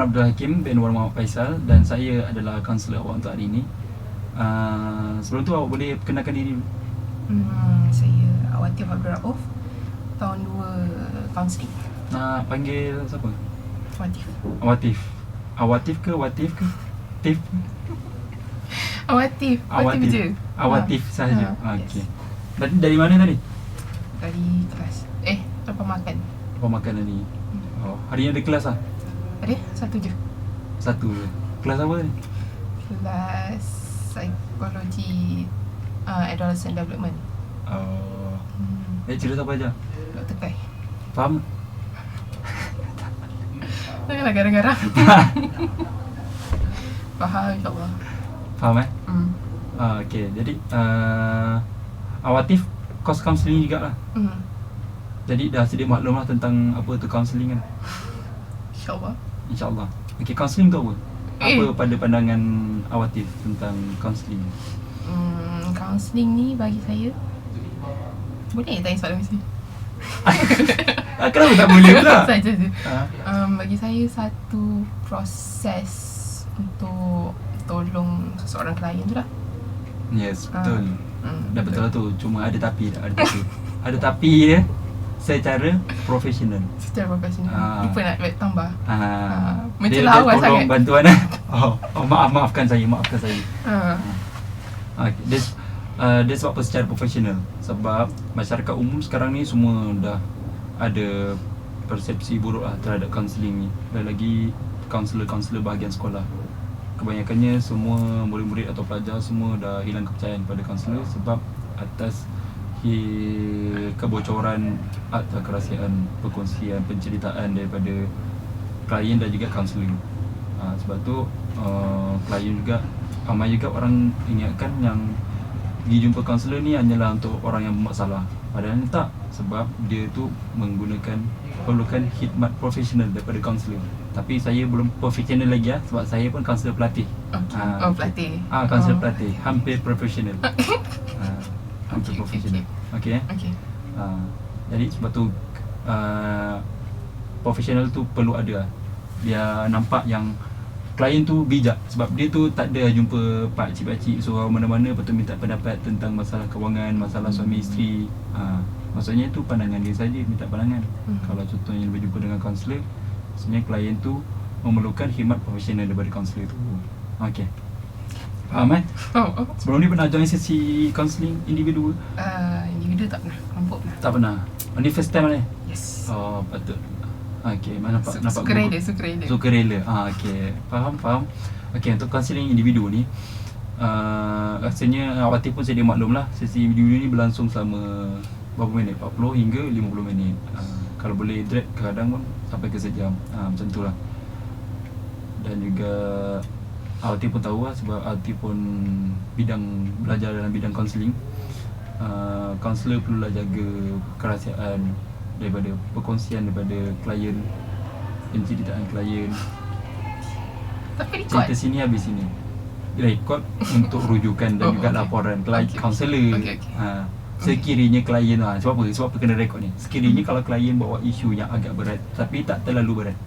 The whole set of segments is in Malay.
Abdul Hakim bin Anwar Muhammad Faisal dan saya adalah kaunselor awak untuk hari ini. Sebelum tu awak boleh perkenalkan diri dulu. Saya Awatif Abdul Rauf, tahun 2 kaunseling. Nak panggil siapa? Awatif. Awatif. Awatif ke Watif ke? Tif? Awatif je. Awatif sahaja. Yes. Okey. Dari mana tadi? Dari kelas lepas makan. Apa makan tadi? Oh, hari ni ada kelas lah? Ada? Satu je. Satu je. Kelas apa ni? Kelas Psikologi Adolescent Development. Oh. Lecturer siapa aja? Dr. Kai. Faham? Janganlah garang-garang. Faham, insyaAllah. Faham okey. Jadi Awatif kos kaunseling jugalah. Jadi dah sedia maklum lah tentang apa tu kaunseling kan? InsyaAllah. InsyaAllah. Okey, kaunseling tu apa? Apa pada pandangan Awatif tentang kaunseling? Kaunseling ni bagi saya, boleh tanya soalan mesti? Kenapa tak boleh pula? Saja. Bagi saya satu proses untuk tolong seseorang klien tu lah. Yes, betul. Dah betul lah tu. Cuma ada tapi tak? Ada tapi. Ada tapi dia secara profesional. Secara profesional. Lupa nak tambah. Dia Mencelah awal tolong sangat. bantuan maafkan saya. Okay. Dia sebab apa secara profesional? Sebab masyarakat umum sekarang ni semua dah ada persepsi buruk lah terhadap kaunseling ni. Dan lagi kaunselor-kaunselor bahagian sekolah, kebanyakannya semua murid-murid atau pelajar semua dah hilang kepercayaan pada kaunselor sebab atas kebocoran atau kerahsiaan perkongsian penceritaan daripada klien dan juga kaunseling. Sebab tu klien juga ramai juga orang ingatkan yang pergi jumpa kaunselor ni hanyalah untuk orang yang bermasalah. Padahal tak, sebab dia tu perlukan khidmat profesional daripada kaunselor. Tapi saya belum profesional lagi sebab saya pun kaunselor pelatih. Pelatih. Kaunselor pelatih, hampir profesional. Hampir profesional. Okey. Jadi sebab tu profesional tu perlu ada. Dia nampak yang klien tu bijak sebab dia tu tak ada jumpa pakcik-pakcik seorang mana-mana lepas tu minta pendapat tentang masalah kewangan, masalah suami isteri. Maksudnya tu pandangan dia saja, minta pandangan. Kalau contohnya berjumpa dengan kaunselor, sebenarnya klien tu memerlukan khidmat profesional daripada kaunselor tu. Okey. Faham Sebelum ni pernah join sesi kaunseling individu? Individu tak pernah, kelompok pernah. Tak pernah. Ini first time ni? Yes. Oh, patut. Okey, nampak sukarela. Okey. Faham. Okey, untuk kaunseling individu ni rasanya Awatif pun sedia maklum lah, sesi individu ni berlangsung selama berapa minit? 40 hingga 50 minit. Kalau boleh drag kadang pun sampai ke sejam. Macam tu lah. Dan juga Awatif pun tahu lah sebab Awatif pun belajar dalam bidang kaunseling. Kaunselor perlulah jaga kerahsiaan daripada perkongsian daripada klien, penceritaan klien. Tapi cerita sini habis sini, rekod untuk rujukan dan juga laporan kaunselor. Sekiranya klien sebab apa kena rekod ni? Sekiranya kalau klien bawa isu yang agak berat tapi tak terlalu berat.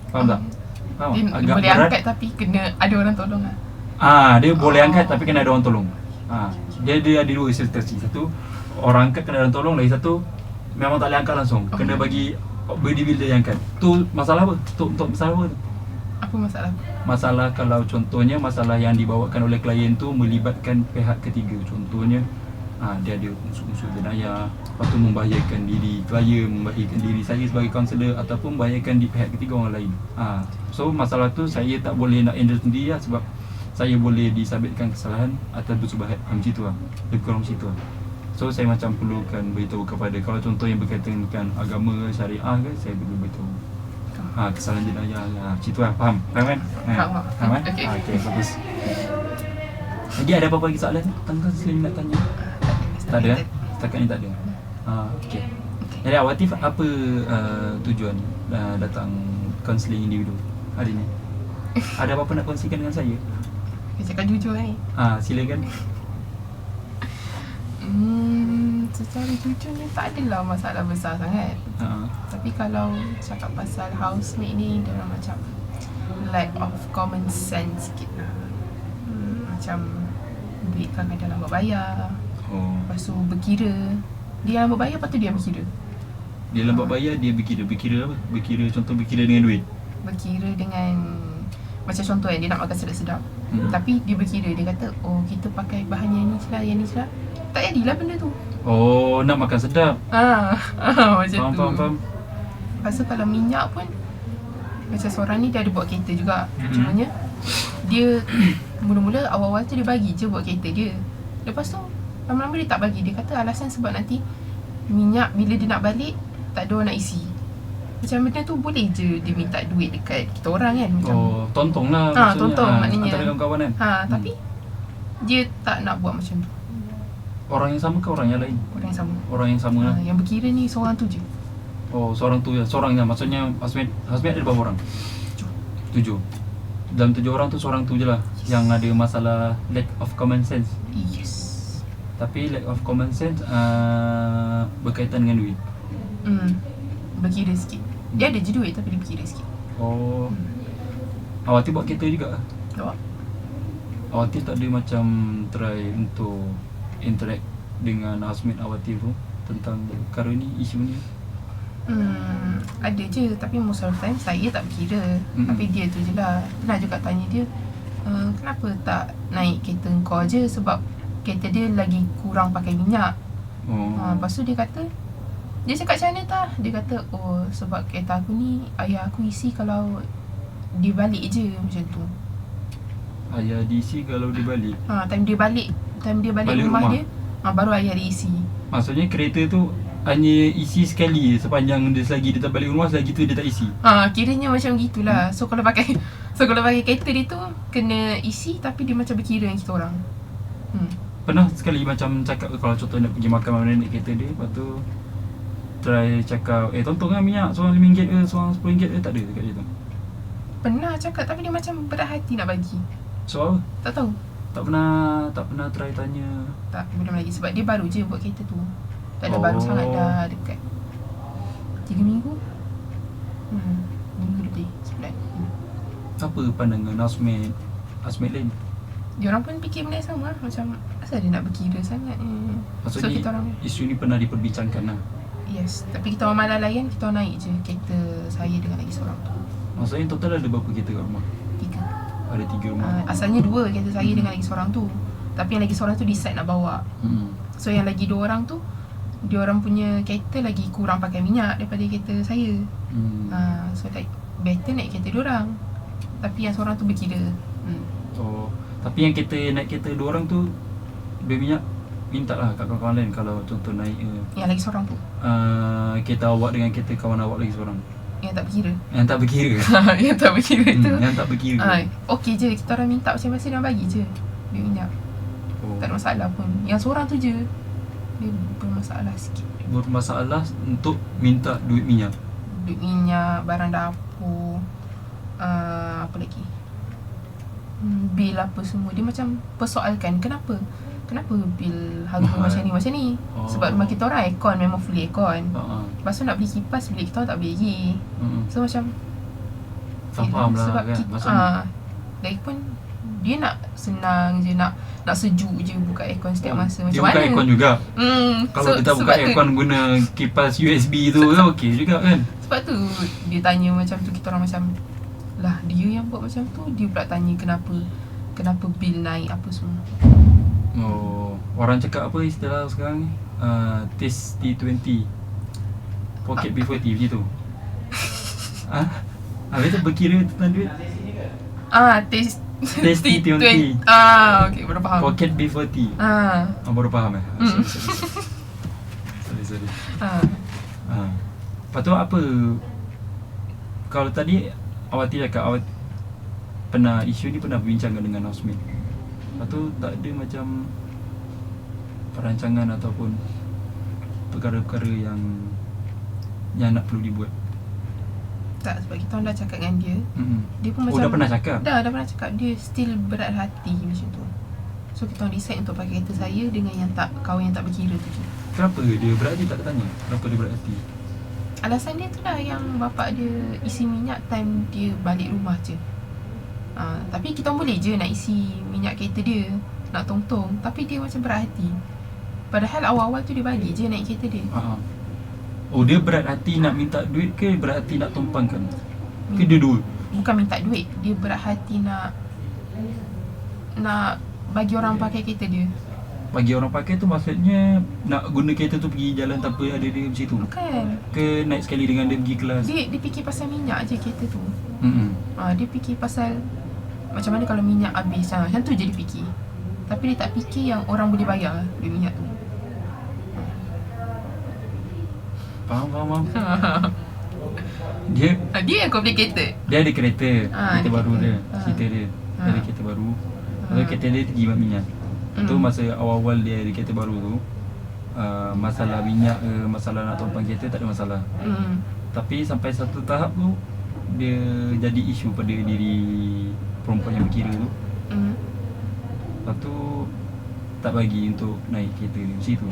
Faham tak? Dia agak boleh berat, angkat tapi kena ada orang tolong lah. Dia boleh angkat tapi kena ada orang tolong. Dia ada dua situasi. Satu, orang angkat kena ada orang tolong. Lagi satu, memang tak boleh angkat langsung. Kena bagi bodybuilder yang angkat. Tu masalah apa? Untuk masalah apa tu? Apa masalah? Masalah kalau contohnya masalah yang dibawakan oleh klien tu melibatkan pihak ketiga. Contohnya dia ada unsur-unsur jenayah, lepas tu membahayakan diri klien, membahayakan diri saya sebagai kaunselor ataupun membahayakan di pihak ketiga orang lain. So masalah tu saya tak boleh nak handle sendiri lah, sebab saya boleh disabitkan kesalahan atas bersubahat. Macam tu lah. Lebih kurang macam tu lah. So saya macam perlukan beritahu kepada, kalau contoh yang berkaitan dengan agama, syariah ke, saya perlu beritahu kesalahan jenayah lah. Macam tu lah. Faham kan? Faham kan? Okay, bagus. Lagi ada apa-apa lagi soalan tentang kaunseling nak tanya? Tak ada? Setakat ni tak ada? Okay. Jadi Awatif, apa tujuan datang kaunseling individu hari ni? Ada apa-apa nak kongsikan dengan saya? Dia cakap jujur ni. Silakan. Secara jujur ni tak adalah masalah besar sangat. Tapi kalau cakap pasal housemate ni, dia orang macam lack of common sense sikit lah. Macam duit kadang-kadang lambat bayar. Lepas tu berkira. Dia lambat bayar, lepas tu dia berkira. Dia lambat bayar, dia berkira apa? Contoh berkira dengan duit. Berkira dengan, macam contoh kan, dia nak makan sedap-sedap. Tapi dia berkira, dia kata, oh kita pakai bahan yang ni je lah. Tak jadilah benda tu. Oh, nak makan sedap. Macam tu. Faham. Lepas tu kalau minyak pun, macam seorang ni dia ada buat kereta juga. Cumanya dia mula-mula awal-awal tu dia bagi je buat kereta dia. Lepas tu lama-lama dia tak bagi. Dia kata alasan sebab nanti minyak bila dia nak balik tak ada orang nak isi. Macam benda tu boleh je dia minta duit dekat kita orang kan. Macam tontong lah maksudnya. tontong maknanya. Antara kawan-kawan kan. Tapi dia tak nak buat macam tu. Orang yang sama ke orang yang lain? Orang yang sama lah. Yang berkira ni seorang tu je. Oh, seorang tu ya. Seorang lah. Maksudnya Hasmid ada berapa orang? 7. Dalam 7 orang tu seorang tu je lah yang ada masalah lack of common sense. Yes. Tapi lack of common sense berkaitan dengan duit. Berkira sikit. Dia ada je duit tapi dia berkira sikit. Oh. Awati buat kereta juga? Awak? Awati tak ada macam try untuk interact dengan Hasmid Awati tu tentang perkara ni, isu ni? Ada je, tapi most of the time saya tak berkira. Tapi dia tu je lah. Pernah juga tanya dia, kenapa tak naik kereta kau je, sebab kereta dia lagi kurang pakai minyak. Lepas tu dia kata, dia cakap macam mana tak? Dia kata, oh sebab kereta aku ni ayah aku isi kalau dia balik je, macam tu. Ayah diisi kalau dia balik? Time dia balik rumah dia, baru ayah dia isi. Maksudnya kereta tu hanya isi sekali sepanjang dia, selagi dia tak balik rumah, selagi tu dia tak isi. Kiranya macam gitulah. So kalau pakai kereta dia tu kena isi, tapi dia macam berkira dengan kita orang. Pernah sekali macam cakap kalau contoh nak pergi makan mana naik kereta dia, lepas tu try cakap, tontong lah minyak, seorang RM5 ke, seorang RM10 ke, tak ada dekat dia tu? Pernah cakap, tapi dia macam berat hati nak bagi. So Tak tahu. Tak pernah try tanya? Tak, belum lagi. Sebab dia baru je buat kereta tu. Tak ada baru sangat, dah dekat 3 minggu. Minggu lebih, sebulan. Apa pandangan Hasmid lain? Diorang pun fikir benda yang sama lah. Macam asal dia nak berkira sangat ni. Maksudnya So kita orang, isu ni pernah diperbincangkan lah. yes. Tapi kita orang malah layan, kita orang naik je kereta saya dengan lagi seorang tu. Maksudnya total ada berapa kereta kat rumah? 3. Ada 3 rumah. Asalnya 2 kereta saya dengan lagi seorang tu. Tapi yang lagi seorang tu decide nak bawa. So yang lagi 2 orang tu, dia orang punya kereta lagi kurang pakai minyak daripada kereta saya. So like better naik kereta 2 orang. Tapi yang seorang tu berkira. Oh, tapi yang naik kereta 2 orang tu berminyak, minta lah kat kawan-kawan lain kalau contoh naik Yang lagi seorang tu kereta awak dengan kereta kawan awak lagi seorang. yang tak berkira. Yang tak berkira. Yang tak berkira tu. Yang tak berkira. Okey je, kita orang minta masing-masing dan bagi je duit minyak. Tak ada masalah pun. Yang seorang tu je dia bermasalah sikit. Bermasalah untuk minta duit minyak. Duit minyak, barang dapur, apa lagi, bil apa semua. Dia macam persoalkan kenapa bil harga macam ni. Sebab rumah kita orang aircon, memang full aircon. Lepas tu nak beli kipas, bilik kita orang tak boleh lagi. So macam faham lah sebab kan, kita, lagipun dia nak senang je, nak sejuk je buka aircon setiap masa. Macam dia mana buka aircon juga. Kalau kita buka aircon guna kipas USB tu kan okey juga kan. Sebab tu dia tanya macam tu, kita orang macam lah dia yang buat macam tu. Dia pula tanya kenapa bil naik apa semua. Orang cakap apa istilah sekarang ni? Taste T20, Pocket B40 macam tu. Habis tu berkira tentang duit. Taste T20. Okay, baru faham. Pocket B40. Baru faham Sorry. Lepas tu apa, kalau tadi Awati cakap awak isu ni pernah berbincangkan dengan Hasmid. Lepas tu tak ada macam perancangan ataupun perkara-perkara yang nak perlu dibuat? Tak, sebab kita orang dah cakap dengan dia. Dia pun macam dah pernah cakap? Dah pernah cakap. Dia still berat hati macam tu. So kita orang decide untuk pakai kereta saya dengan kawan yang tak berkira tu je. Kenapa dia berat hati? Tak tanya kenapa dia berat hati? Alasan dia tu lah, yang bapak dia isi minyak time dia balik rumah je. Tapi kita boleh je nak isi minyak kereta dia, nak tong-tong, tapi dia macam berat hati. Padahal awal-awal tu dia bagi je naik kereta dia. Oh, dia berat hati nak minta duit ke berat hati nak tumpangkan? Ke dia dua? Bukan minta duit, dia berat hati nak bagi orang pakai kereta dia. Bagi orang pakai tu maksudnya nak guna kereta tu pergi jalan tanpa ada dia macam tu? Bukan. Ke naik sekali dengan dia pergi kelas? Dia fikir pasal minyak je kereta tu. Dia fikir pasal macam mana kalau minyak habis, macam tu je dia fikir. Tapi dia tak fikir yang orang boleh bayar duit minyak tu. Faham. Dia yang complicated. Dia ada kereta ada baru kereta. dia. Cerita dia Dia ada kereta baru. Lepas kereta dia tergimat minyak. Tu masa awal-awal dia ada kereta baru tu, masalah minyak ke, masalah nak tumpang kereta tak ada masalah. Tapi sampai satu tahap tu dia jadi isu pada diri perempuan yang berkira tu. Lepas tu tak bagi untuk naik kereta dia macam tu.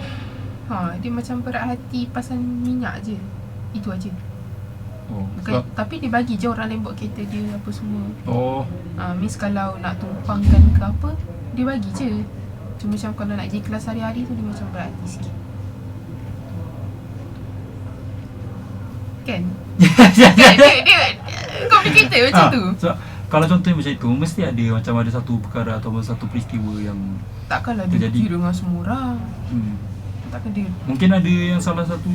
Dia macam berat hati pasal minyak je. Itu aja. Bukan, tapi dia bagi je orang lain bawa kereta dia apa semua. Means kalau nak tumpangkan ke apa, dia bagi je. Cuma macam kalau nak pergi kelas hari-hari tu dia macam berat hati sikit. Kan? dia complicated macam tu. So, kalau contohnya macam itu, mesti ada macam ada satu perkara atau satu peristiwa yang takkanlah dia kira dengan semua orang. Takkan dia. Mungkin ada yang salah satu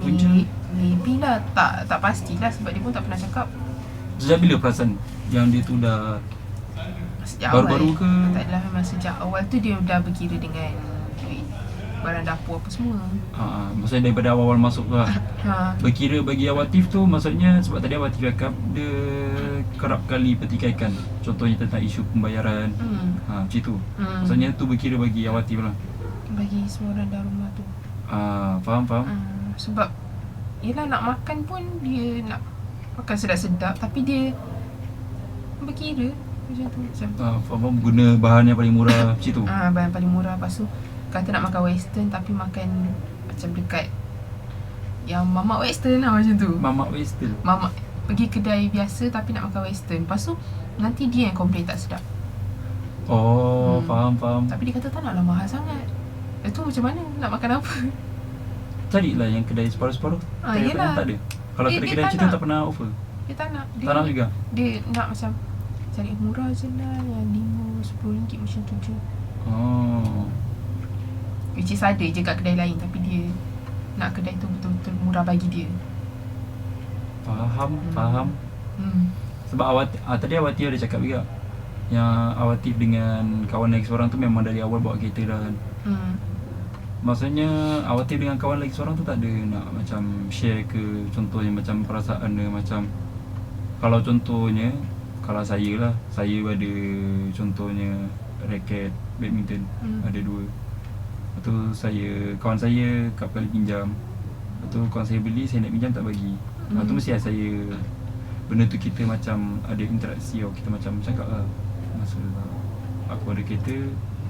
punca. Maybe lah, tak pastilah sebab dia pun tak pernah cakap. Sejak bila perasan yang dia tu dah sejak baru-baru awal, ke? Taklah, memang sejak awal tu dia dah berkira dengan duit barang dapur apa semua. Maksudnya daripada awal-awal masuk tu lah. Berkira bagi Awatif tu maksudnya sebab tadi Awatif cakap dia kerap kali pertikaikan. Contohnya tentang isu pembayaran. Macam tu. Maksudnya tu berkira bagi Awatif lah. Bagi semua orang dalam rumah tu. Faham. Sebab yelah nak makan pun dia nak makan sedap-sedap tapi dia berkira macam tu. Faham, guna bahan yang paling murah macam tu. Bahan paling murah. Lepas tu kata nak makan western tapi makan macam dekat yang mamak western lah macam tu. Mamak western. Mamak pergi kedai biasa tapi nak makan western. Lepas tu nanti dia yang komplain tak sedap. Faham. Tapi dia kata tak naklah mahal sangat. Itu macam mana nak makan apa? Carilah yang kedai separuh-separuh. Yelah. Tak ada. Kalau kedai-kedai macam tu tak pernah offer. Dia tak nak. Tak nak juga. Dia nak macam cari murah je lah, yang RM5-10 macam tu je. Which is ada je kat kedai lain tapi dia nak kedai tu betul-betul murah bagi dia. Faham. Sebab tadi Awatif ada cakap juga yang Awatif dengan kawan lagi seorang tu memang dari awal bawa kereta dah kan. Maksudnya Awatif dengan kawan lagi seorang tu tak ada nak macam share ke, contohnya macam perasaan dia, macam kalau contohnya kalau saya ada contohnya raket badminton, ada 2. Lepas tu kawan saya kerap kali pinjam. Lepas tu kawan saya beli, saya nak pinjam tak bagi. Lepas tu mesti saya benda tu kita macam ada interaksi kita macam cakap lah, masa aku ada kereta,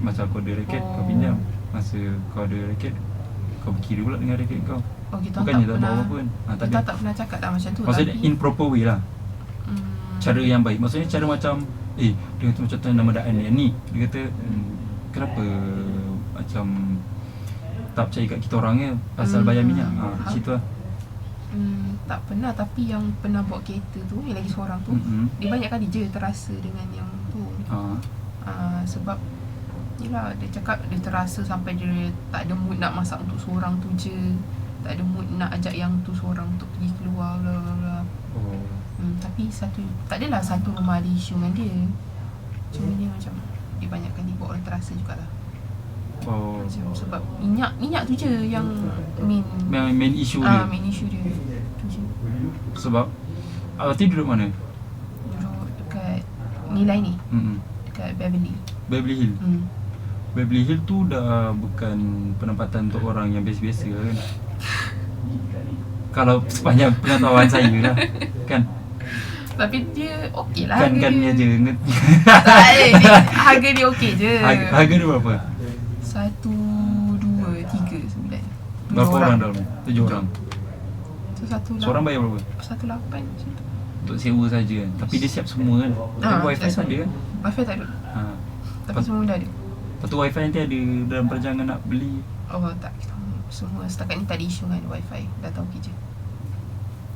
masa aku ada raket kau pinjam, masa kau ada raket kau berkira pula dengan raket kau. Kita bukannya tak bawa pernah apa pun. Kita tak pernah cakap tak macam tu. Maksudnya tapi in proper way lah. Cara yang baik. Maksudnya cara macam dia kata contoh nama Daan ni. Dia kata kenapa macam tak percaya kat kita orangnya pasal bayar minyak. Macam tu lah. Tak pernah. Tapi yang pernah bawa kereta tu, yang lagi seorang tu, dia banyak kali je terasa dengan yang tu. Sebab yelah, dia cakap dia terasa sampai dia tak ada mood nak masak untuk seorang tu je, tak ada mood nak ajak yang tu seorang untuk pergi keluar bla bla bla. Tapi tak adalah satu rumah ada isu dengan dia. Cuma dia macam dia banyak kali buat orang terasa jugalah. Macam sebab minyak tu je yang main issue dia. Main issue dia tu je. Sebab Awatif duduk mana? Duduk dekat Nilai ni. Dekat Beverly Hill. Beverly Hill tu dah bukan penempatan untuk orang yang biasa-biasa kan. Kalau sepanjang pengetahuan saya lah kan. Tapi dia okey lah. Kan dia je. Harga dia okey je. Harga dia berapa? 1, 2, 3, 9. Berapa orang dalam? 7 orang. So 1 seorang bayar berapa? 1.8 macam tu. untuk sewa saja kan. Tapi dia siap semua kan. Tapi wifi that's tak why. ada kan. Wifi tak ada. Ha. Tapi semua dah ada. Lepas tu wifi nanti ada dalam perancangan nak beli. Oh tak, semua setakat ni tak ada isu dengan wifi. Dah tahu kerja.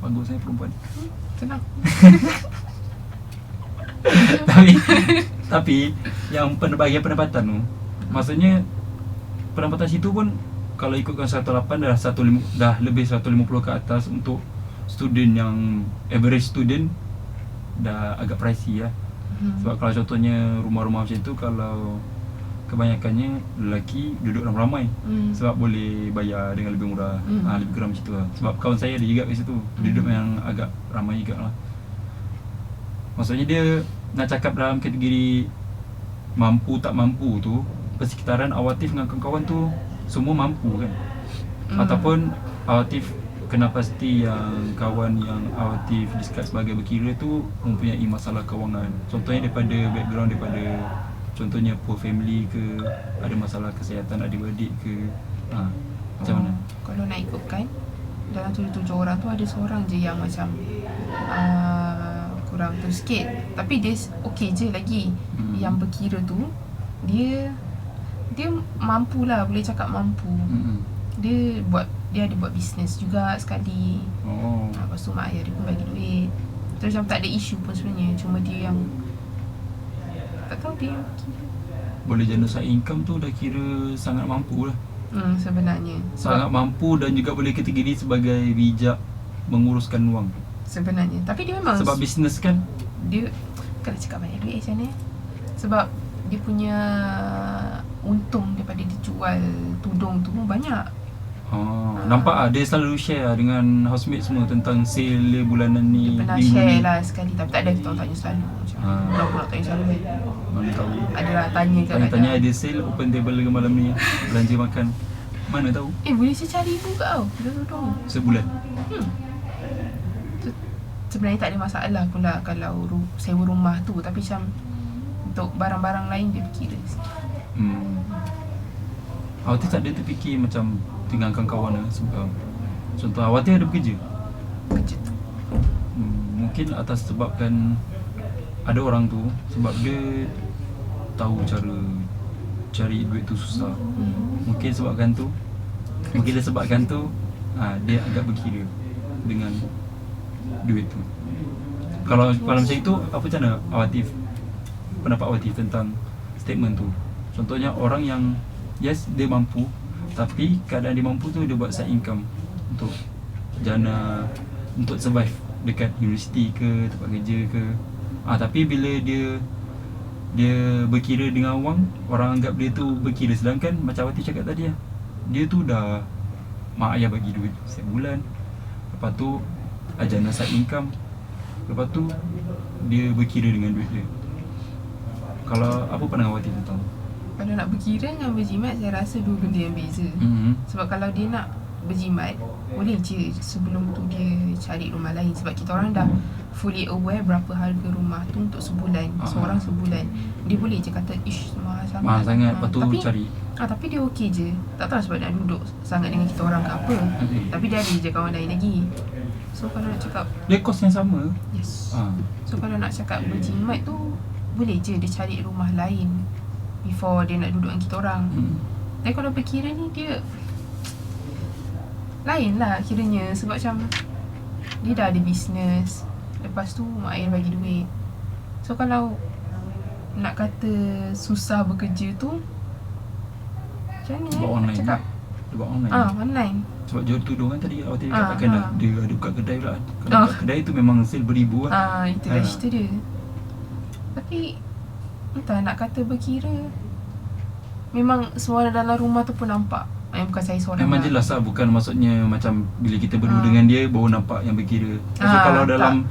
Bagus saya perempuan. Senang. Tapi yang bahagian pendapatan tu, maksudnya pendapatan situ pun kalau ikutkan 108 dah lebih 150 ke atas untuk student yang average student, dah agak pricey lah. Sebab kalau contohnya rumah-rumah macam tu, kalau kebanyakannya lelaki duduk ramai-ramai, sebab boleh bayar dengan lebih murah. Lebih kurang macam tu lah. Sebab kawan saya ada juga kat situ, duduk yang agak ramai juga lah. Maksudnya dia nak cakap dalam kategori mampu tak mampu tu, persekitaran Awatif dengan kawan-kawan tu semua mampu kan. Ataupun Awatif kena pasti yang kawan yang Awatif discard sebagai berkira tu mempunyai masalah kewangan. Contohnya daripada background, daripada contohnya poor family ke, ada masalah kesihatan adik-beradik ke. Macam mana? Kalau nak ikutkan, dalam 7 orang tu ada seorang je yang macam kurang tu sikit. Tapi dia okey je lagi. Yang berkira tu dia mampu lah, boleh cakap mampu. Dia ada buat bisnes juga sekali. Lepas tu mak ayah dia pun bagi duit. Terus macam tak ada isu pun sebenarnya. Cuma dia yang tak tahu dia boleh jana side income tu dah kira sangat mampu lah. Sebenarnya sangat mampu dan juga boleh kategori sebagai bijak menguruskan wang. Sebenarnya. Tapi dia memang sebab bisnes kan, dia kena cakap banyak duit macam ni. Sebab dia punya untung daripada dia jual tudung tu banyak. Nampak dia selalu share dengan housemate semua tentang sale dia bulanan ni. Dia pernah share lah sekali. Tapi tak ada kita orang tanya selalu macam kenapa nak tanya selalu kan. Mana tahu. Adalah tanya ke tanya ada sale open table ke malam ni belanja makan. Mana tahu. Boleh saya cari ibu kat kau tudung sebulan. Sebenarnya tak ada masalah pula kalau sewa rumah tu. Tapi macam untuk barang-barang lain dia berkira sikit. Awak tak ada terfikir macam tinggalkan kawan lah. Contoh awak ada bekerja tu mungkin atas sebabkan ada orang tu, sebab dia tahu cara cari duit tu susah. Mungkin sebabkan tu dia agak berkira dengan duit tu. Kalau macam itu, apa macam mana Awatif, pendapat Awatif tentang statement tu? Contohnya orang yang yes dia mampu, tapi keadaan dia mampu tu dia buat side income untuk jana, untuk survive dekat universiti ke, tempat kerja ke. Tapi bila dia berkira dengan wang, orang anggap dia tu berkira. Sedangkan macam Wati cakap tadi lah, dia tu dah mak ayah bagi duit setiap bulan. Lepas tu jana side income. Lepas tu dia berkira dengan duit dia. Kalau apa pandangan Wati tentang tu? Kalau nak berkira dengan berjimat, saya rasa dua benda yang beza. Sebab kalau dia nak berjimat, boleh je sebelum tu dia cari rumah lain. Sebab kita orang dah fully aware berapa harga rumah tu untuk sebulan. Seorang sebulan. Dia boleh je kata, ish mahal sangat. Mahal sangat, lepas tu cari. Tapi dia okey je. Tak tahu sebab nak duduk sangat dengan kita orang ke apa. Tapi dia ada je kawan lain lagi. So kalau nak cakap, dia kos yang sama. Yes. So kalau nak cakap berjimat tu, boleh je dia cari rumah lain before dia nak duduk dengan kita orang. Tapi kalau berkira ni dia lain lah kiranya. Sebab macam dia dah ada bisnes, lepas tu mak ayah bagi duit. So kalau nak kata susah bekerja tu, macam mana buat online cakap? Dia buat online. Online. Sebab jual tudung kan tadi awak katakan dah dia ada buka kedai pula. Kalau buka kedai tu memang sale beribu lah. Itulah cerita dia. Tapi entah nak kata berkira, memang semua dalam rumah tu pun nampak. Bukan saya seorang memang jelas lah. Bukan maksudnya macam bila kita berdua dengan dia baru nampak yang berkira. So kalau dalam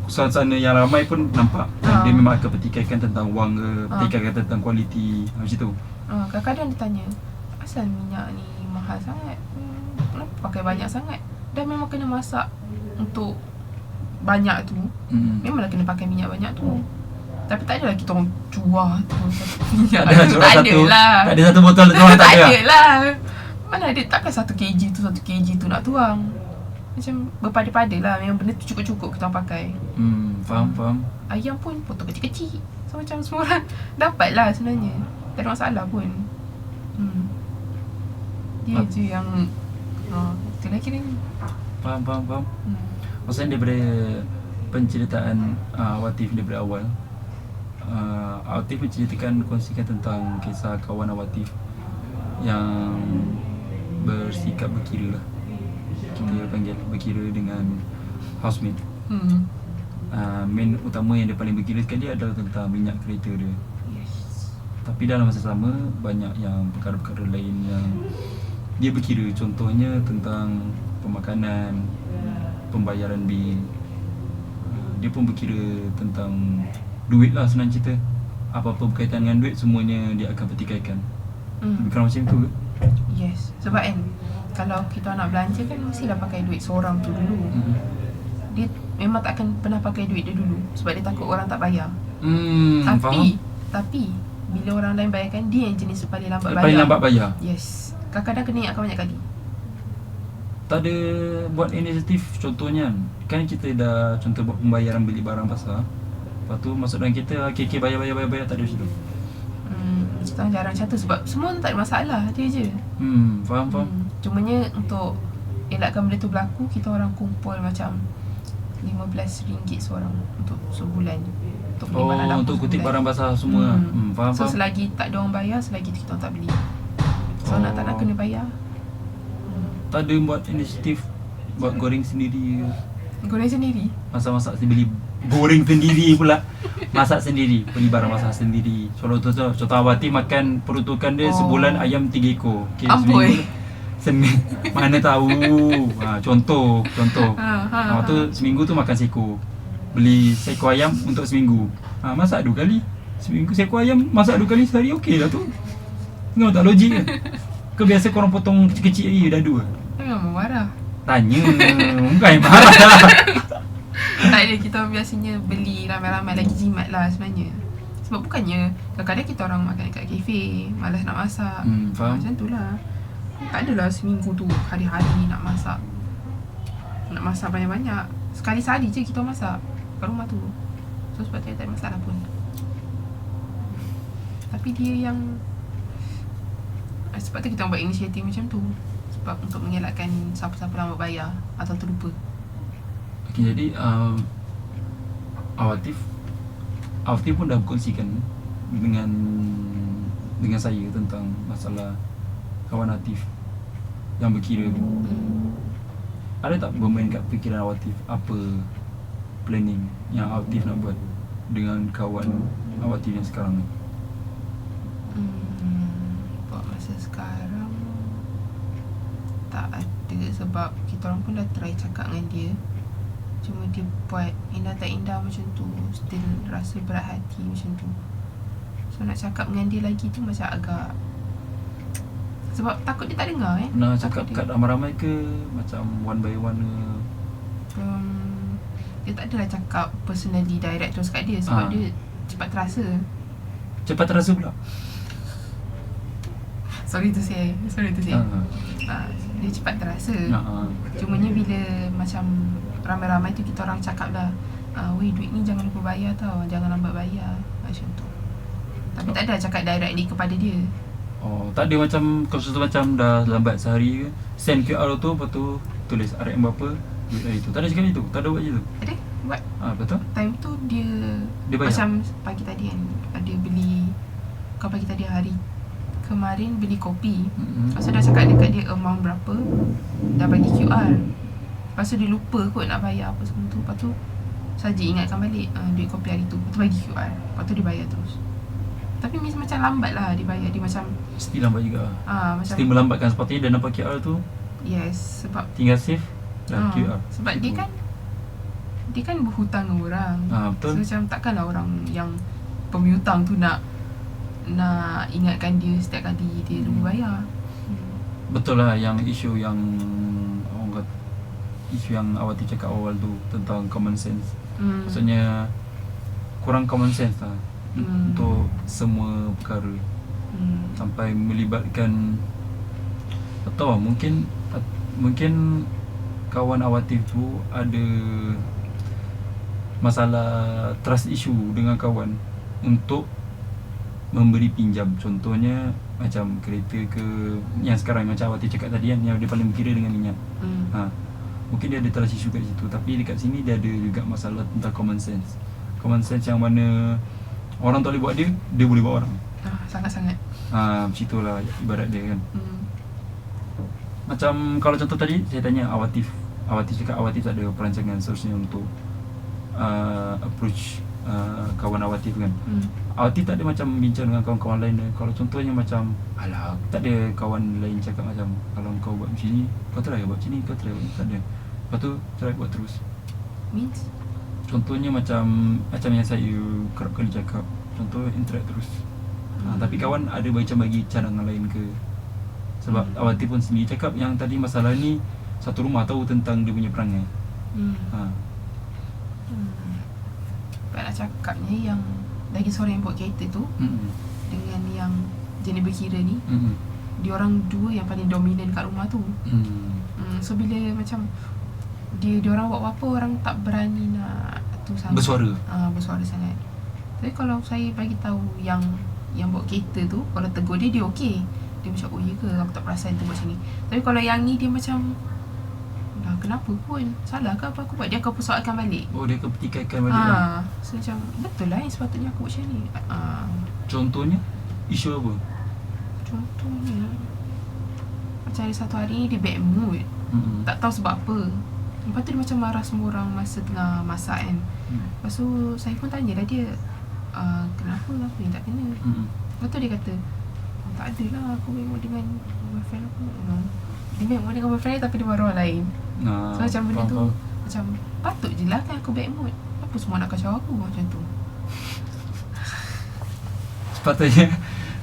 suasana yang ramai pun nampak dia memang akan petikaikan tentang wang ke, petikaikan tentang kualiti macam tu. Kadang-kadang dia tanya, asal minyak ni mahal sangat, kenapa pakai banyak sangat? Dah memang kena masak untuk banyak tu, memanglah kena pakai minyak banyak tu. Tapi tak adalah kita orang cuah tu minyak. Tak ada satu botol tu orang tak ada lah. Mana ada, takkan 1 kg tu 1 kg tu nak tuang. macam berpada-pada lah. Yang benda tu cukup-cukup kita orang pakai. Faham. Ayam pun potong kecil-kecil. So macam semua orang dapat lah sebenarnya. Tak ada masalah pun. Dia je yang itulah kiranya. Faham. Maksudnya daripada penceritaan Awatif daripada awal, Awatif kongsikan tentang kisah kawan Awatif yang bersikap berkira lah. Kita panggil berkira dengan housemate. Main utama yang dia paling berkira sekali adalah tentang minyak kereta dia. Yes. Tapi dalam masa sama banyak yang perkara-perkara lain yang dia berkira. Contohnya tentang pemakanan, pembayaran bil. Dia pun berkira tentang duit lah, senang cerita. Apa-apa berkaitan dengan duit semuanya dia akan pertikaikan. Bukan macam tu ke? Yes. Sebab kan kalau kita nak belanja kan mestilah pakai duit seorang tu dulu. Dia memang tak akan pernah pakai duit dia dulu sebab dia takut orang tak bayar. Faham. Tapi bila orang lain bayarkan, dia yang jenis paling lambat bayar. Paling lambat bayar. Yes. Kadang-kadang kena ingatkan banyak kali. Tak ada buat inisiatif. Contohnya kan kita dah contoh buat pembayaran beli barang pasar, lepas tu masuk dalam kereta, KK bayar, tak ada situ. Kita orang jarang macam tu sebab semua tak ada masalah, dia je. Faham. Cumanya untuk elakkan benda tu berlaku, kita orang kumpul macam RM15 seorang untuk sebulan. Untuk beli barang dapur untuk kutip sebulan. barang basah semua. Faham. So selagi tak ada orang bayar, selagi tu kita orang tak beli. So nak tak nak kena bayar. Hmm. Tak ada buat inisiatif buat goreng sendiri ke? Goreng sendiri? Masak sendiri. Goreng sendiri pula. Masak sendiri. Beli barang masak sendiri. Contoh Awati makan peruntukan dia sebulan ayam 3 ekor. Okay, Amboi. Seminggu mana tahu. Contoh. Lepas tu seminggu tu makan seekor. Beli seekor ayam untuk seminggu. Masak 2 kali. Seminggu seekor ayam masak 2 kali sehari, okey lah tu. Tengok tak logik ke? Ke biasa korang potong kecil-kecil lagi dah 2? Memang marah. Tanya. Bukan marah lah. Tak ada, kita orang biasanya beli ramai-ramai lagi jimat lah sebenarnya. Sebab bukannya kadang-kadang kita orang makan dekat kafe, malas nak masak. Faham. Macam tu lah. Tak adalah seminggu tu hari-hari nak masak. Nak masak banyak-banyak. Sekali sehari je kita masak kat rumah tu. So sebab tu tak ada masalah pun. Tapi dia yang sebab tu kita buat inisiatif macam tu. Sebab untuk mengelakkan siapa-siapa lambat bayar atau terlupa. Okay, jadi Awatif pun dah berkongsikan dengan saya tentang masalah kawan Atif yang berkira tu. Ada tak bermain kat fikiran Awatif apa planning yang Awatif nak buat dengan kawan Awatif yang sekarang ni? Buat masa sekarang tak ada sebab kita orang pun dah try cakap dengan dia. Cuma dia buat indah tak indah macam tu, still rasa berat hati macam tu. So nak cakap dengan dia lagi tu macam agak, sebab takut dia tak dengar Nak cakap kat ramai-ramai ke macam one by one ke? Dia tak adalah cakap personally direct terus kat dia sebab dia cepat terasa. Cepat terasa pula. Sorry to say. Dia cepat terasa. Cumanya bila macam ramai-ramai tu kita orang cakap lah, weh duit ni jangan lupa bayar tau, jangan lambat bayar, macam tu. Tapi tak ada cakap directly kepada dia. Tak ada macam kalau sesuatu macam dah lambat sehari ke, send QR tu, lepas tu tulis RM berapa, duit hari tu. Tak ada cakap itu? Tak ada buat je tu? Ada buat. Betul? Time tu dia bayar? macam pagi tadi kan, ada beli, kau pagi tadi hari kemarin beli kopi. Lepas tu dah cakap dekat dia amount berapa, dah bagi QR. Lepas tu dia lupa kot nak bayar apa semua tu. Lepas tu saja ingatkan balik duit kopi hari tu. Lepas tu bagi QR. Lepas tu dia bayar terus. Tapi macam lambat lah dia bayar. Dia macam still lambat juga. macam still melambatkan. Sepatutnya dia nampak QR tu, yes, sebab tinggal save dah QR. Sebab dia kan berhutang dengan orang. Betul. So macam takkanlah orang yang pemihutang tu nak ingatkan dia setiap kali dia lupa bayar. Betul lah, yang isu yang Awati cakap awal tu tentang common sense. Maksudnya kurang common sense lah untuk semua perkara. Sampai melibatkan, atau mungkin kawan awatif tu ada masalah trust issue dengan kawan untuk memberi pinjam. Contohnya macam kereta ke, yang sekarang macam Awati cakap tadi kan, yang dia paling berkira dengan minyak. Mungkin dia ada trust issue kat situ. Tapi dekat sini dia ada juga masalah tentang common sense. Common sense yang mana orang tak boleh buat dia, dia boleh buat orang. Sangat-sangat. Macam itulah ibarat dia kan. Macam kalau contoh tadi saya tanya Awati cakap Awati tak ada perancangan seterusnya untuk approach kawan Awati kan. Awati tak ada macam bincang dengan kawan-kawan lain. Kalau contohnya macam alah, tak ada kawan lain cakap macam kalau kau buat macam ni, kau try buat macam ni, kau try buat ni. Tak ada. Lepas tu try buat terus. Means? Contohnya macam yang saya kerap kali cakap, contoh interact terus. Tapi kawan ada macam bagi cadangan lain ke. Sebab Awati pun sendiri cakap yang tadi masalah ni satu rumah tahu tentang dia punya perangai. Baik nak cakapnya yang lagi seorang yang buat kereta tu dengan yang jenis berkira ni, diorang dua yang paling dominan kat rumah tu. So bila macam diorang buat apa-apa, orang tak berani nak tu sangat, bersuara sangat. Tapi kalau saya bagi tahu yang buat kereta tu, kalau tegur dia okey. Dia macam, oh ya ke, aku tak perasan tu buat macam ni. Tapi kalau yang ni dia macam, dah kenapa pun, salah ke apa aku buat, dia akan persoalkan balik. Oh, dia akan petikaikan balik lah. So macam, betul lah yang sepatutnya aku buat macam ni. Contohnya, isu apa? Contohnya macam ada satu hari ni dia bad mood, tak tahu sebab apa. Lepas tu dia macam marah semua orang masa tengah masak kan. Lepas tu saya pun tanya lah dia, kenapa ni tak kena. Lepas tu dia kata, tak adalah, aku memang dengan boyfriend aku. Dia memang dengan boyfriend dia, tapi dia marah orang lain. So macam benda tu macam patut je lah kan aku bad mood. Apa semua nak kacau aku macam tu. Sepatutnya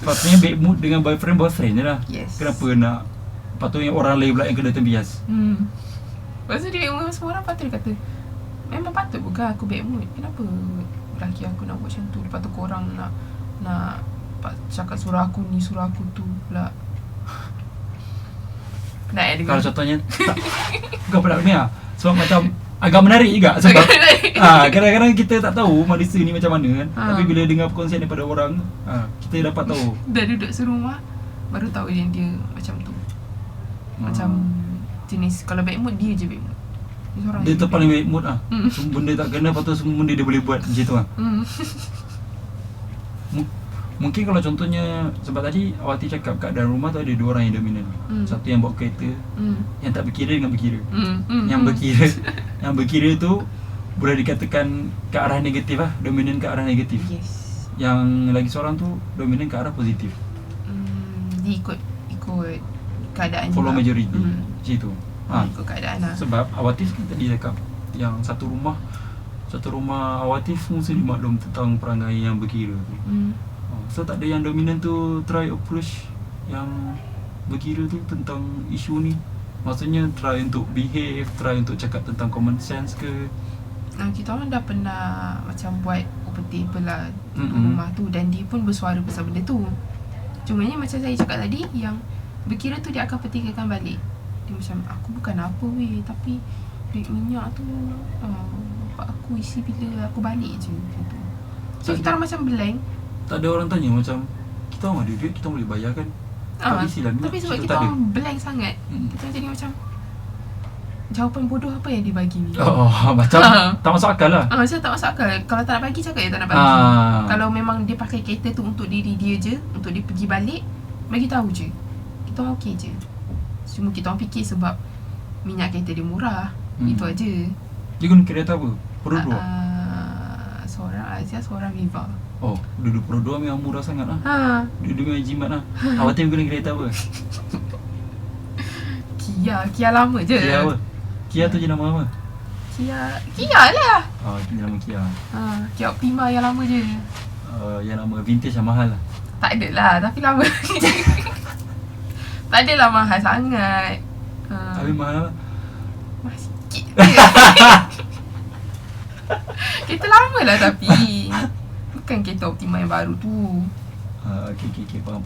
bad mood dengan boyfriend je lah. Yes. Kenapa nak, patutnya orang lain pula yang kena tembias. Lepas tu dia bad mood semua orang, lepas tu dia kata, memang patut bukan aku bad mood. Kenapa lelaki aku nak buat macam tu. Lepas tu korang nak cakap suruh aku ni, suruh aku tu pula. Penat dengar. Kalau contohnya kau pernah ni sebab macam agak menarik juga. Sebab kadang-kadang kita tak tahu manusia ni macam mana kan. Tapi bila dengar perkongsian daripada orang, kita dapat tahu. Dah duduk serumah baru tahu dia macam tu. Macam jenis kalau bad mood dia je bad mood. Dia tu paling bad mood semua benda tak kena, lepas tu semua benda dia boleh buat macam tu Mungkin kalau contohnya, sebab tadi Awati cakap kat dalam rumah tu ada dua orang yang dominan. Satu yang bawa kereta, yang tak berkira dengan berkira. Yang berkira tu boleh dikatakan ke arah negatif lah, dominan ke arah negatif. Yes. Yang lagi seorang tu dominan ke arah positif. Dia ikut keadaan, follow juga. Majority macam tu. Ikut keadaan lah. Sebab Awati kan tadi cakap yang satu rumah Awati semua dimaklum tentang perangai yang berkira tu. So tak ada yang dominan tu try approach yang berkira tu tentang isu ni. Maksudnya try untuk behave, try untuk cakap tentang common sense ke. Kita orang dah pernah macam buat open table lah rumah tu, dan dia pun bersuara pasal benda tu. Cumanya macam saya cakap tadi, yang berkira tu dia akan petikaikan balik. Dia macam, aku bukan apa weh, tapi duit minyak tu bapak aku isi bila aku balik je macam tu. So kita orang macam blank. Tak ada orang tanya macam, kita orang ada duit, kita boleh bayar kan. Tak isilah minyak. Tapi sebab kita orang blank sangat, kita jadi macam, jawapan bodoh apa yang dia bagi ni. Macam tak masuk akal lah. Macam tak masuk akal. Kalau tak nak bagi, cakap dia tak nak bagi. Kalau memang dia pakai kereta tu untuk diri dia je, untuk dia pergi balik, bagi tahu je. Kita orang okey je. Cuma kita orang fikir sebab minyak kereta dia murah, itu aja. Dia guna kereta apa? Pro 2? Seorang Azia, seorang Viva. Oh, duduk Pro 2 memang murah sangat lah. Duduk dengan jimat lah. Awati guna kereta apa? Kia lama je. Kia apa? Kia tu je nama apa? Kia lah. Dia nama Kia. Kia Optima yang lama je. Yang nama vintage yang mahal lah. Tak ada lah, tapi lama. Tak adalah mahal sangat. Tapi mahal lah. Mahal sikit je. Kereta lama lah tapi bukan kereta Optima yang baru tu. Okay, faham.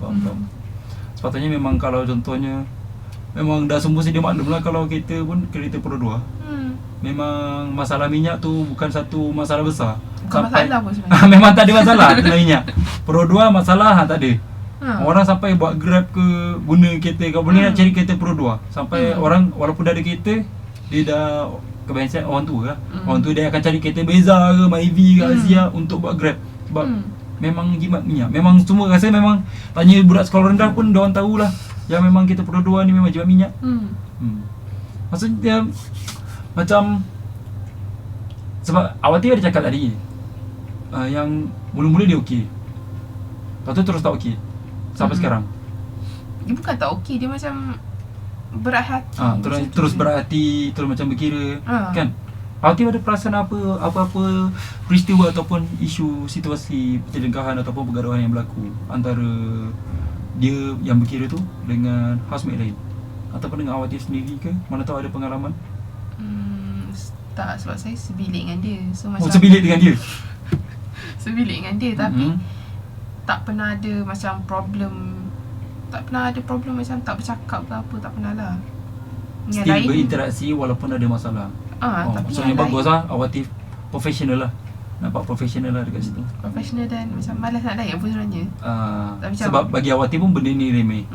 Sepatutnya memang kalau contohnya memang dah semua sedia maklum lah kalau kereta pun kereta Pro 2. Memang masalah minyak tu bukan satu masalah besar. Bukan masalah pun sebenarnya. Memang tak ada masalah dalam minyak. Pro 2 masalah tak ada. Ha. Orang sampai buat Grab ke, guna kereta kau boleh nak cari kereta Pro 2. Sampai orang walaupun dah ada kereta, dia dah kebiasaan orang tua lah. Orang tua dia akan cari kereta Beza ke, Myvi ke, Azia untuk buat Grab. Sebab memang jimat minyak. Memang semua rasa memang tanya budak sekolah rendah pun diorang tahulah yang memang kereta Pro 2 ni memang jimat minyak. Maksudnya macam sebab Awati ada cakap tadi yang mula-mula dia okey. Lepas tu terus tak okey sampai sekarang. Dia bukan tak okey, dia macam berat hati. Terus berat hati, terus macam berkira. Kan? Awati ada perasaan apa-apa peristiwa ataupun isu situasi pertelingkahan ataupun pergaduhan yang berlaku antara dia yang berkira tu dengan housemate lain ataupun dengan Awati sendiri ke? Mana tahu ada pengalaman? Tak, sebab saya sebilik dengan dia. So macam sebilik dengan dia? Sebilik dengan dia, tapi tak pernah ada macam problem. Tak pernah ada problem macam tak bercakap ke apa, tak pernah lah. Yang Still lain berinteraksi walaupun ada masalah. tapi maksudnya yang bagus lain, lah. Awati profesional lah. Nampak profesional lah dekat situ. profesional dan macam malas nak layan pun sebenarnya. Tapi macam, Sebab bagi Awati pun benda ni remeh.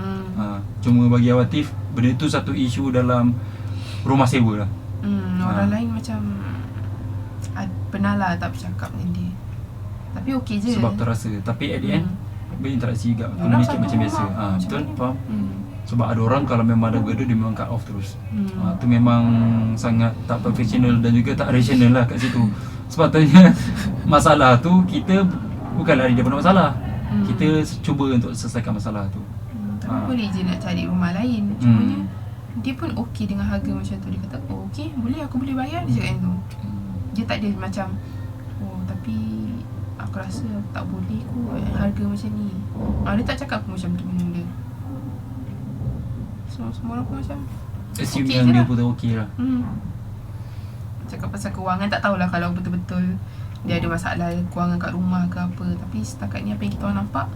Cuma bagi Awati benda tu satu isu dalam rumah sewa lah. Orang lain macam pernah lah tak bercakap dengan dia. Tapi okey je. Sebab terasa. Tapi at the end berinteraksi juga. Orang Communicate satu macam biasa. rumah, macam Betul? mana? Faham? Sebab ada orang kalau memang ada gaduh dia memang cut off terus. Tu memang sangat tak profesional dan juga tak rational lah kat situ. Sepatutnya masalah tu kita bukan lari daripada masalah. Kita cuba untuk selesaikan masalah tu. Tapi boleh je nak cari rumah lain. Cumanya dia pun okey dengan harga macam tu. Dia kata, oh okey, boleh, aku boleh bayar. Dia cakap tu. Dia tak ada macam, oh tapi aku rasa aku tak boleh kot harga macam ni. Dia tak cakap pun macam tu dengan dia. So semua orang pun macam Assume okey yang je dia lah. pun okey lah. Cakap pasal kewangan, tak tahulah kalau betul-betul dia ada masalah kewangan kat rumah ke apa. Tapi setakat ni apa yang kita orang nampak,